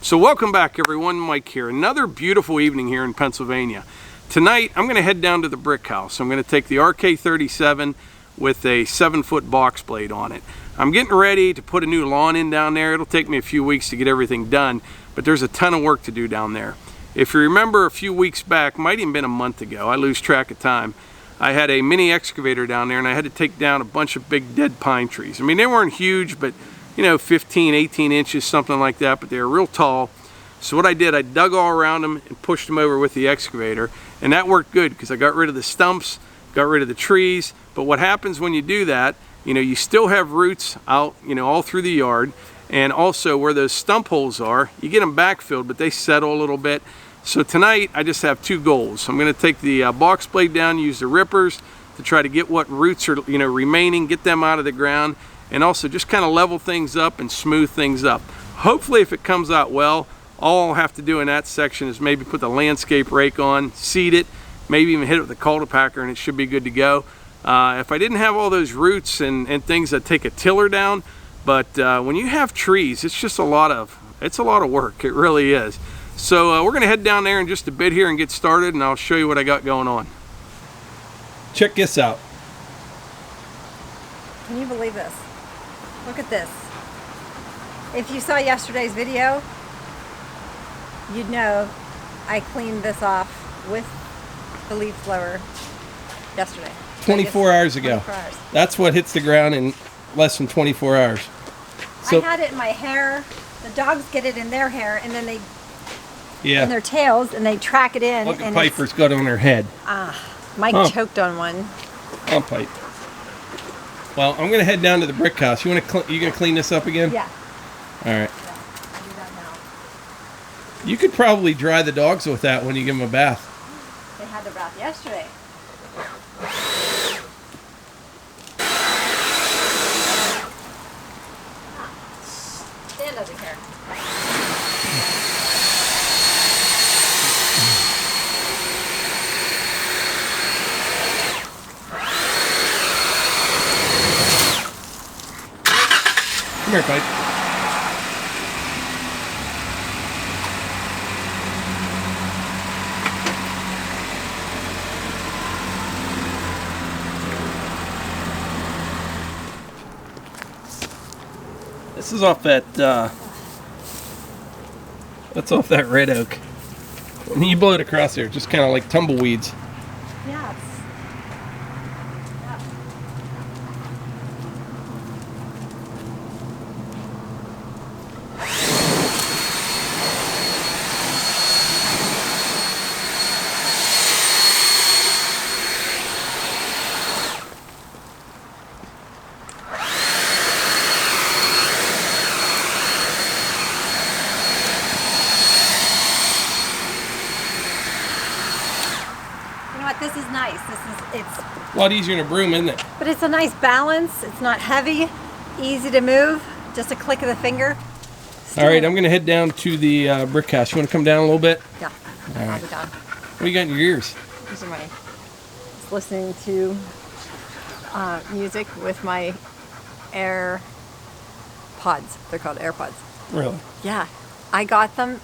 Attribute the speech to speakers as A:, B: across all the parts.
A: So welcome back everyone, Mike here. Another beautiful evening here in Pennsylvania. Tonight I'm going to head down to the brick house. I'm going to take the RK37 with a 7-foot box blade on it. I'm getting ready to put a new lawn in down there. It'll take me a few weeks to get everything done, but there's a ton of work to do down there. If you remember a few weeks back, might even been a month ago, I lose track of time, I had a mini excavator down there and I had to take down a bunch of big dead pine trees. I mean, they weren't huge, but you know, 15, 18 inches, something like that, but they were real tall. So what I did, I dug all around them and pushed them over with the excavator, and that worked good because I got rid of the stumps, got rid of the trees. But what happens when you do that, you know, you still have roots out, you know, all through the yard, and also where those stump holes are, you get them backfilled, but they settle a little bit. So tonight, I just have two goals. I'm gonna take the box blade down, use the rippers to try to get what roots are, you know, remaining, get them out of the ground, and also just kind of level things up and smooth things up. Hopefully if it comes out well, all I'll have to do in that section is maybe put the landscape rake on, seed it, maybe even hit it with the cultipacker, and it should be good to go. If I didn't have all those roots and things, I'd take a tiller down, but when you have trees, it's just a lot of work, it really is. So we're gonna head down there in just a bit here and get started, and I'll show you what I got going on. Check this out.
B: Can you believe this? Look at this. If you saw yesterday's video, you'd know I cleaned this off with the leaf blower yesterday.
A: 24 hours ago. 24 hours. That's what hits the ground in less than 24 hours. So,
B: I had it in my hair. The dogs get it in their hair, and then they, in their tails, and they track it in.
A: Look at Piper's got on her head.
B: Mike choked on one.
A: On Pipe. Well, I'm gonna head down to the brick house. You gonna clean this up again?
B: Yeah.
A: All right.
B: Yeah, I'll do that now.
A: You could probably dry the dogs with that when you give them a bath.
B: They had their bath yesterday. Stand over here.
A: Come here, Pipe. This is off that, that's off that red oak. When you blow it across there, just kind of like tumbleweeds.
B: Yeah. This is nice. It's
A: a lot easier than a broom, isn't it?
B: But it's a nice balance. It's not heavy, easy to move. Just a click of the finger.
A: All right, I'm gonna head down to the brick house. You want to come down a little bit?
B: Yeah.
A: All right.
B: I'll be down.
A: What do you got in your ears?
B: These are my. Just listening to music with my AirPods. They're called AirPods.
A: Really?
B: Yeah, I got them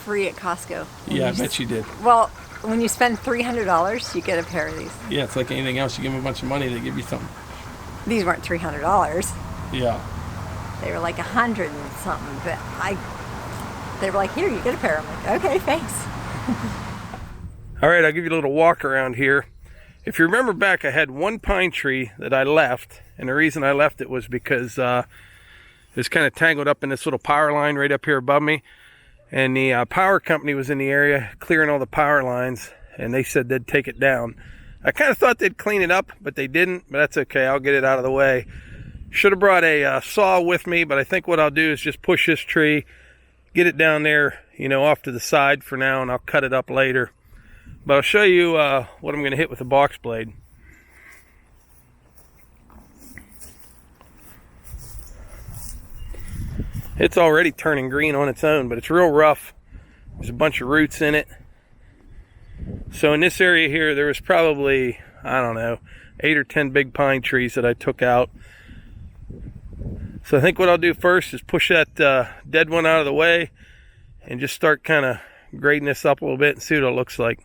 B: free at Costco.
A: Yeah, I bet you did.
B: Well, when you spend $300, you get a pair of these.
A: Yeah, it's like anything else. You give them a bunch of money, they give you something.
B: These weren't $300.
A: Yeah.
B: They were like 100 and something, but they were like, here, you get a pair. I'm like, okay, thanks.
A: All right, I'll give you a little walk around here. If you remember back, I had one pine tree that I left, and the reason I left it was because it was kind of tangled up in this little power line right up here above me. And the power company was in the area clearing all the power lines, and they said they'd take it down. I kind of thought they'd clean it up, but they didn't, but that's okay. I'll get it out of the way. Should have brought a saw with me, but I think what I'll do is just push this tree, get it down there, you know, off to the side for now, and I'll cut it up later. But I'll show you what I'm going to hit with the box blade. It's already turning green on its own, but it's real rough. There's a bunch of roots in it. So in this area here, there was probably, I don't know, 8 or 10 big pine trees that I took out. So I think what I'll do first is push that dead one out of the way and just start kind of grading this up a little bit and see what it looks like.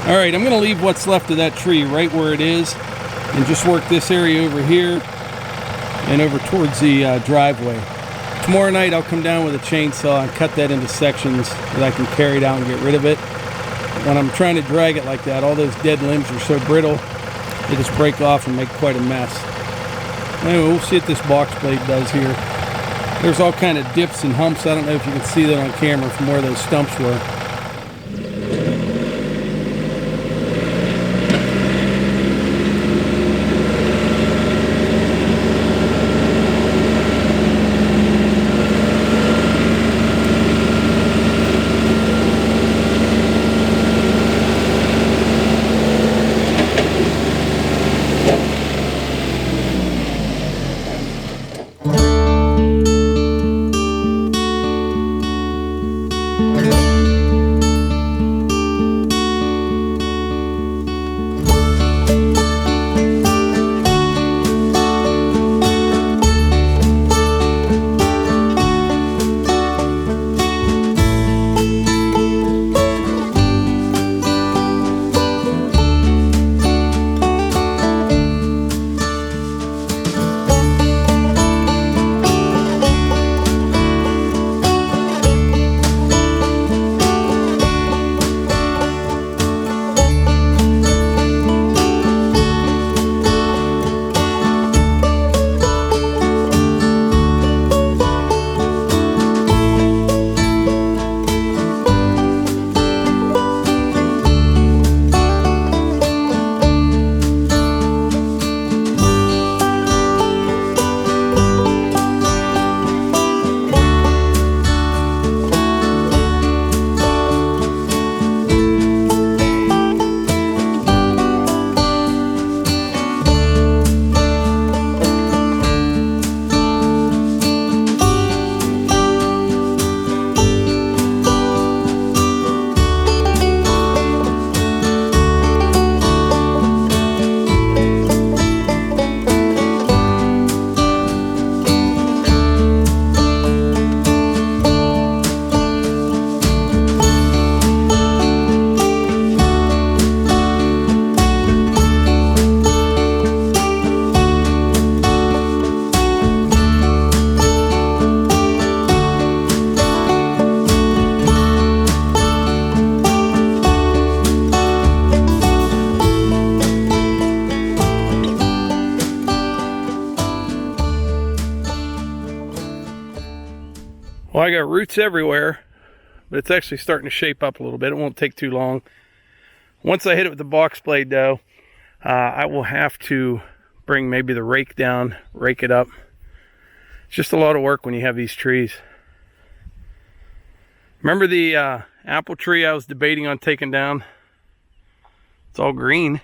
A: All right, I'm going to leave what's left of that tree right where it is and just work this area over here and over towards the driveway. Tomorrow night I'll come down with a chainsaw and cut that into sections that I can carry down and get rid of it. When I'm trying to drag it like that, all those dead limbs are so brittle, they just break off and make quite a mess. Anyway, we'll see what this box blade does here. There's all kind of dips and humps. I don't know if you can see that on camera from where those stumps were. got roots everywhere, but it's actually starting to shape up a little bit. It won't take too long. Once I hit it with the box blade though, I will have to bring maybe the rake down, rake it up. It's just a lot of work when you have these trees. Remember the apple tree I was debating on taking down? It's all green.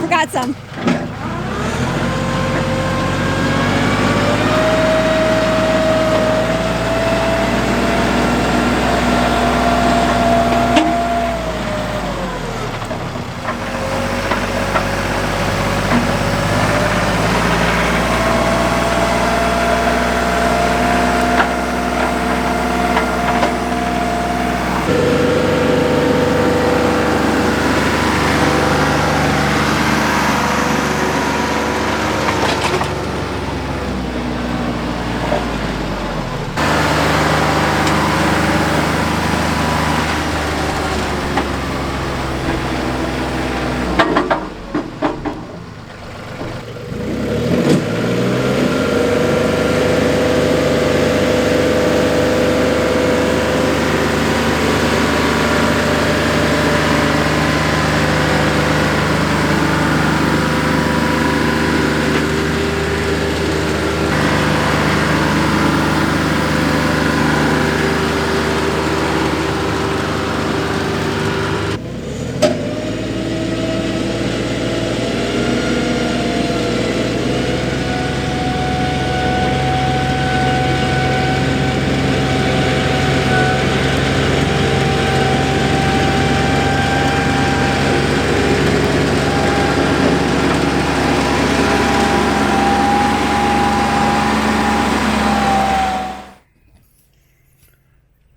B: Got some.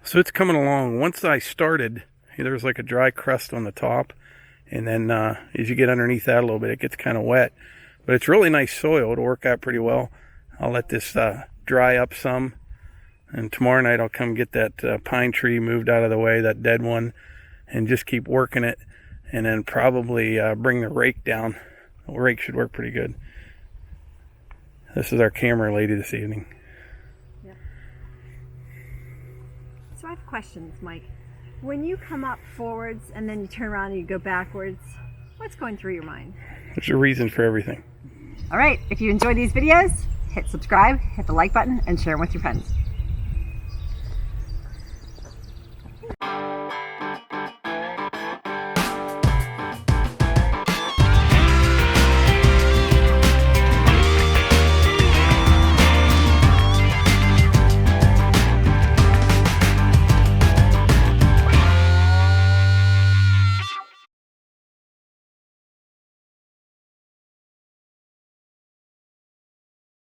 A: So it's coming along. Once I started, there was like a dry crust on the top, and then as you get underneath that a little bit, it gets kind of wet. But it's really nice soil. It'll work out pretty well. I'll let this dry up some, and tomorrow night I'll come get that pine tree moved out of the way, that dead one, and just keep working it, and then probably bring the rake down. The rake should work pretty good. This is our camera lady this evening.
B: So I have questions, Mike. When you come up forwards and then you turn around and you go backwards, what's going through your mind?
A: There's a reason for everything.
B: All right, if you enjoy these videos, hit subscribe, hit the like button, and share them with your friends.